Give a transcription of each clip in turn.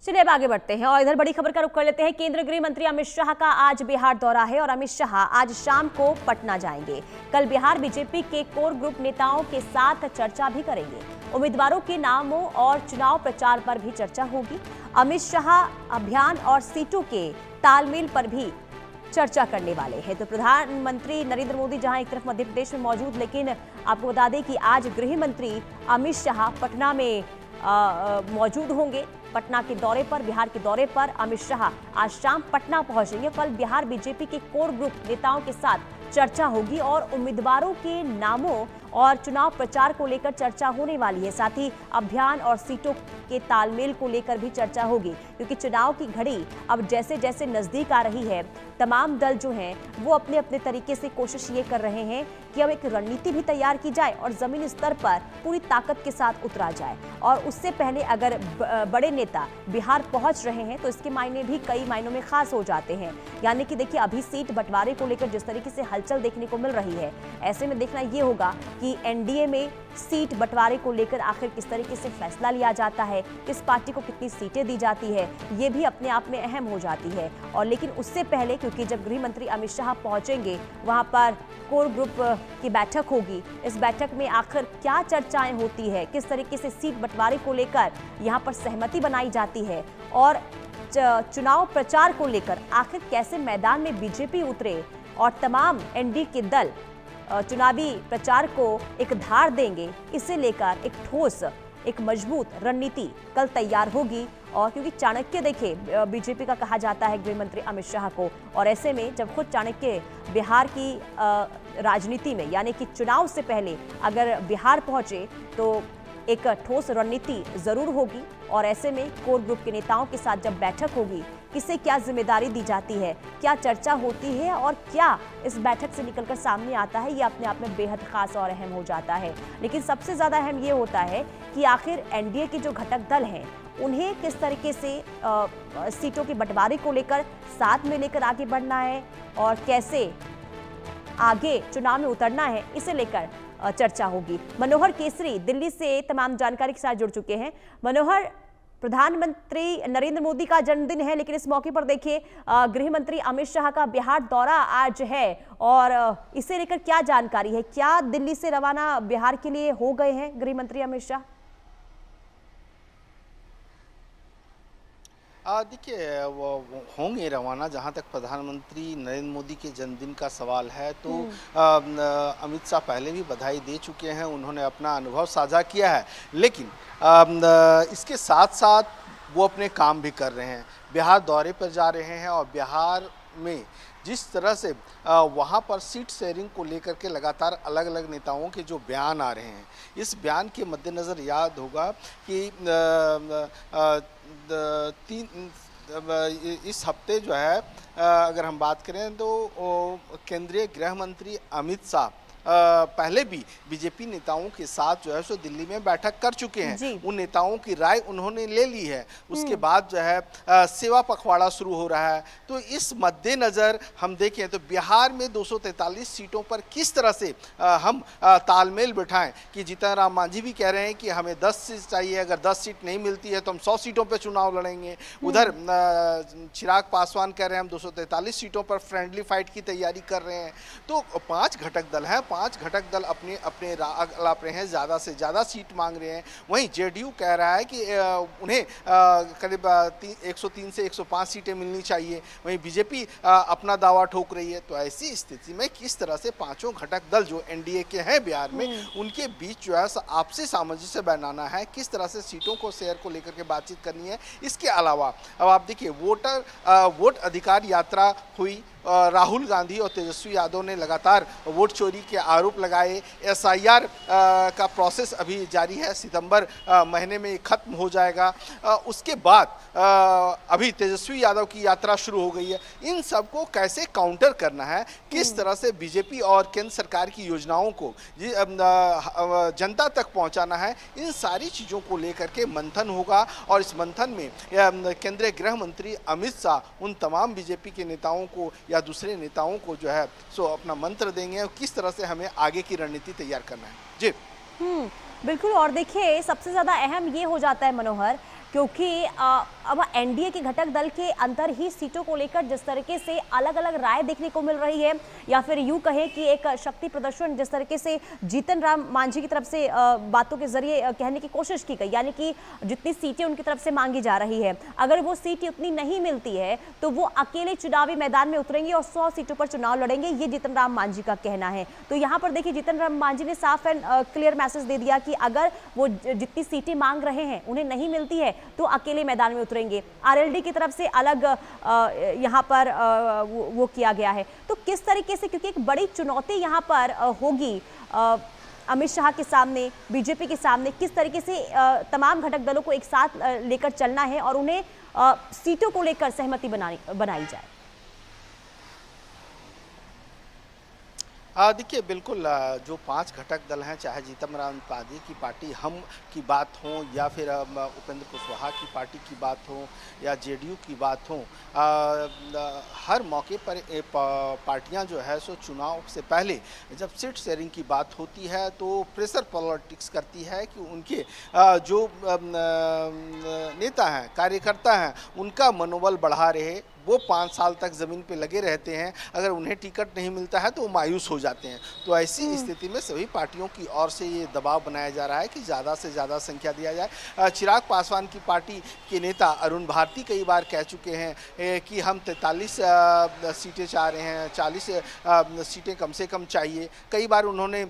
चलिए अब आगे बढ़ते हैं और इधर बड़ी खबर का रुख कर लेते हैं। केंद्रीय गृह मंत्री अमित शाह का आज बिहार दौरा है और अमित शाह आज शाम को पटना जाएंगे। कल बिहार बीजेपी के कोर ग्रुप नेताओं के साथ चर्चा भी करेंगे। उम्मीदवारों के नामों और चुनाव प्रचार पर भी चर्चा होगी। अमित शाह अभियान और सीटों के तालमेल पर भी चर्चा करने वाले हैं। तो प्रधानमंत्री नरेंद्र मोदी जहां एक तरफ मध्य प्रदेश में मौजूद, लेकिन आपको बता दें कि आज गृह मंत्री अमित शाह पटना में मौजूद होंगे। पटना के दौरे पर, बिहार के दौरे पर अमित शाह आज शाम पटना पहुंचेंगे। कल बिहार बीजेपी के कोर ग्रुप नेताओं के साथ चर्चा होगी और उम्मीदवारों के नामों और चुनाव प्रचार को लेकर चर्चा होने वाली है। साथ ही अभियान और सीटों के तालमेल को लेकर भी चर्चा होगी, क्योंकि चुनाव की घड़ी अब जैसे जैसे नजदीक आ रही है, तमाम दल जो हैं वो अपने अपने तरीके से कोशिश ये कर रहे हैं कि अब एक रणनीति भी तैयार की जाए और जमीनी स्तर पर पूरी ताकत के साथ उतरा जाए। और उससे पहले अगर बड़े नेता बिहार पहुंच रहे हैं तो इसके मायने भी कई मायनों में खास हो जाते हैं। यानी कि देखिए, अभी सीट बंटवारे को लेकर जिस तरीके से हलचल देखने को मिल रही है, ऐसे में देखना ये होगा कि एनडीए में सीट बंटवारे को लेकर आखिर किस तरीके से फैसला लिया जाता है, किस पार्टी को कितनी सीटें दी जाती है, ये भी अपने आप में अहम हो जाती है। और लेकिन उससे पहले, क्योंकि जब गृह मंत्री अमित शाह पहुंचेंगे, वहां पर कोर ग्रुप की बैठक होगी। इस बैठक में आखिर क्या चर्चाएं होती है, किस तरीके से सीट बंटवारे को लेकर यहां पर सहमति बनाई जाती है और चुनाव प्रचार को लेकर आखिर कैसे मैदान में बीजेपी उतरे और तमाम एनडीए के दल चुनावी प्रचार को एक धार देंगे, इसे लेकर एक ठोस, एक मजबूत रणनीति कल तैयार होगी। और क्योंकि चाणक्य देखिए बीजेपी का कहा जाता है गृह मंत्री अमित शाह को, और ऐसे में जब खुद चाणक्य बिहार की राजनीति में, यानी कि चुनाव से पहले अगर बिहार पहुंचे तो एक ठोस रणनीति जरूर होगी। और ऐसे में कोर ग्रुप के नेताओं के साथ जब बैठक होगी, किसे क्या जिम्मेदारी दी जाती है, क्या चर्चा होती है और क्या इस बैठक से निकलकर सामने आता है, ये अपने आप में बेहद खास और अहम हो जाता है। लेकिन सबसे ज्यादा अहम ये होता है कि आखिर एनडीए के जो घटक दल हैं उन्हें किस तरीके से सीटों के बंटवारे को लेकर साथ में लेकर आगे बढ़ना है और कैसे आगे चुनाव में उतरना है, इसे लेकर चर्चा होगी। मनोहर केसरी दिल्ली से तमाम जानकारी के साथ जुड़ चुके हैं। मनोहर, प्रधानमंत्री नरेंद्र मोदी का जन्मदिन है, लेकिन इस मौके पर देखिए गृह मंत्री अमित शाह का बिहार दौरा आज है और इसे लेकर क्या जानकारी है? क्या दिल्ली से रवाना बिहार के लिए हो गए हैं गृह मंत्री अमित शाह? देखिए, वो होंगे रवाना। जहाँ तक प्रधानमंत्री नरेंद्र मोदी के जन्मदिन का सवाल है तो अमित शाह पहले भी बधाई दे चुके हैं, उन्होंने अपना अनुभव साझा किया है। लेकिन इसके साथ साथ वो अपने काम भी कर रहे हैं, बिहार दौरे पर जा रहे हैं और बिहार में जिस तरह से वहाँ पर सीट शेयरिंग को लेकर के लगातार अलग अलग नेताओं के जो बयान आ रहे हैं, इस बयान के मद्देनज़र याद होगा कि इस हफ्ते जो है अगर हम बात करें तो केंद्रीय गृह मंत्री अमित शाह पहले भी बीजेपी नेताओं के साथ जो है सो दिल्ली में बैठक कर चुके हैं। उन नेताओं की राय उन्होंने ले ली है। उसके बाद जो है सेवा पखवाड़ा शुरू हो रहा है। तो इस मद्देनज़र हम देखें तो बिहार में 243 सीटों पर किस तरह से हम तालमेल बिठाएं कि जीतन राम मांझी भी कह रहे हैं कि हमें 10 सीट चाहिए, अगर 10 सीट नहीं मिलती है तो हम 100 सीटों पर चुनाव लड़ेंगे। उधर चिराग पासवान कह रहे हैं हम 243 सीटों पर फ्रेंडली फाइट की तैयारी कर रहे हैं। तो 5 घटक दल हैं, 5 घटक दल अपने अपने लाभ रहे हैं, ज़्यादा से ज़्यादा सीट मांग रहे हैं। वहीं जेडीयू कह रहा है कि उन्हें करीब 103 से 105 सीटें मिलनी चाहिए। वहीं बीजेपी अपना दावा ठोक रही है। तो ऐसी स्थिति में किस तरह से पांचों घटक दल जो एनडीए के हैं बिहार में, उनके बीच जो है आपसी सामंजस्य बनाना है, किस तरह से सीटों को शेयर को लेकर के बातचीत करनी है। इसके अलावा अब आप देखिए वोट अधिकार यात्रा हुई। राहुल गांधी और तेजस्वी यादव ने लगातार वोट चोरी के आरोप लगाए। एसआईआर का प्रोसेस अभी जारी है, सितंबर महीने में खत्म हो जाएगा। उसके बाद अभी तेजस्वी यादव की यात्रा शुरू हो गई है। इन सब को कैसे काउंटर करना है, किस तरह से बीजेपी और केंद्र सरकार की योजनाओं को जनता तक पहुंचाना है, इन सारी चीज़ों को लेकर के मंथन होगा। और इस मंथन में केंद्रीय गृह मंत्री अमित शाह उन तमाम बीजेपी के नेताओं को या दूसरे नेताओं को जो है सो अपना मंत्र देंगे और किस तरह से हमें आगे की रणनीति तैयार करना है। जी बिल्कुल। और देखिए सबसे ज़्यादा अहम ये हो जाता है मनोहर, क्योंकि अब एनडीए के घटक दल के अंदर ही सीटों को लेकर जिस तरीके से अलग अलग राय देखने को मिल रही है, या फिर यूं कहें कि एक शक्ति प्रदर्शन जिस तरीके से जीतन राम मांझी की तरफ से बातों के जरिए कहने की कोशिश की गई, यानी कि जितनी सीटें उनकी तरफ से मांगी जा रही है, अगर वो सीट उतनी नहीं मिलती है तो वो अकेले चुनावी मैदान में उतरेंगे और 100 सीटों पर चुनाव लड़ेंगे, ये जीतन राम मांझी का कहना है। तो यहाँ पर देखिए जीतन राम मांझी ने साफ एंड क्लियर मैसेज दे दिया कि अगर वो जितनी सीटें मांग रहे हैं उन्हें नहीं मिलती है तो अकेले मैदान में उतरेंगे। आरएलडी की तरफ से अलग यहाँ पर वो किया गया है। तो किस तरीके से, क्योंकि एक बड़ी चुनौती यहाँ पर होगी अमित शाह के सामने, बीजेपी के सामने, किस तरीके से तमाम घटक दलों को एक साथ लेकर चलना है और उन्हें सीटों को लेकर सहमति बनाई जाए। देखिए बिल्कुल, जो 5 घटक दल हैं, चाहे जीतन राम मांझी की पार्टी हम की बात हो या फिर उपेंद्र कुशवाहा की पार्टी की बात हो या जेडीयू की बात हो, हर मौके पर पार्टियां जो है सो चुनाव से पहले जब सीट शेयरिंग की बात होती है तो प्रेशर पॉलिटिक्स करती है कि उनके जो नेता हैं, कार्यकर्ता हैं, उनका मनोबल बढ़ा रहे। वो 5 साल तक ज़मीन पे लगे रहते हैं, अगर उन्हें टिकट नहीं मिलता है तो वो मायूस हो जाते हैं। तो ऐसी स्थिति में सभी पार्टियों की ओर से ये दबाव बनाया जा रहा है कि ज़्यादा से ज़्यादा संख्या दिया जाए। चिराग पासवान की पार्टी के नेता अरुण भारती कई बार कह चुके हैं कि हम 43 सीटें चाह रहे हैं, 40 सीटें कम से कम चाहिए। कई बार उन्होंने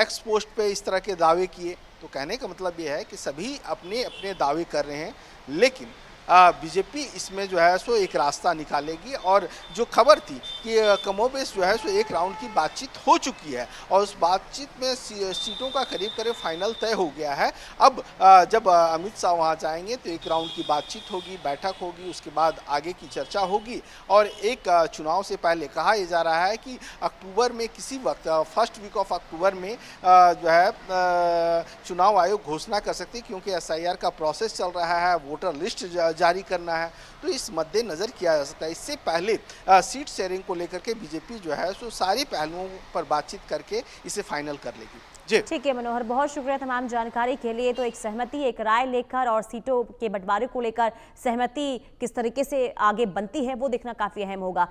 एक्स पोस्ट पे इस तरह के दावे किए। तो कहने का मतलब ये है कि सभी अपने अपने दावे कर रहे हैं, लेकिन बीजेपी इसमें जो है सो एक रास्ता निकालेगी। और जो खबर थी कि कमोबेश जो है सो एक राउंड की बातचीत हो चुकी है और उस बातचीत में सीटों का करीब करीब फाइनल तय हो गया है। अब जब अमित शाह वहां जाएंगे तो एक राउंड की बातचीत होगी, बैठक होगी, उसके बाद आगे की चर्चा होगी। और एक चुनाव से पहले कहा यह जा रहा है कि अक्टूबर में किसी वक्त, फर्स्ट वीक ऑफ अक्टूबर में जो है चुनाव आयोग घोषणा कर सकते हैं, क्योंकि SIR का प्रोसेस चल रहा है, वोटर लिस्ट जारी करना है। तो इस मद्देनजर किया जा सकता है। इससे पहले सीट शेयरिंग को लेकर के बीजेपी जो है सो सारे पहलुओं पर बातचीत करके इसे फाइनल कर लेगी। जी ठीक है मनोहर, बहुत शुक्रिया तमाम जानकारी के लिए। तो एक सहमति, एक राय लेकर और सीटों के बंटवारे को लेकर सहमति किस तरीके से आगे बनती है वो देखना काफी अहम होगा।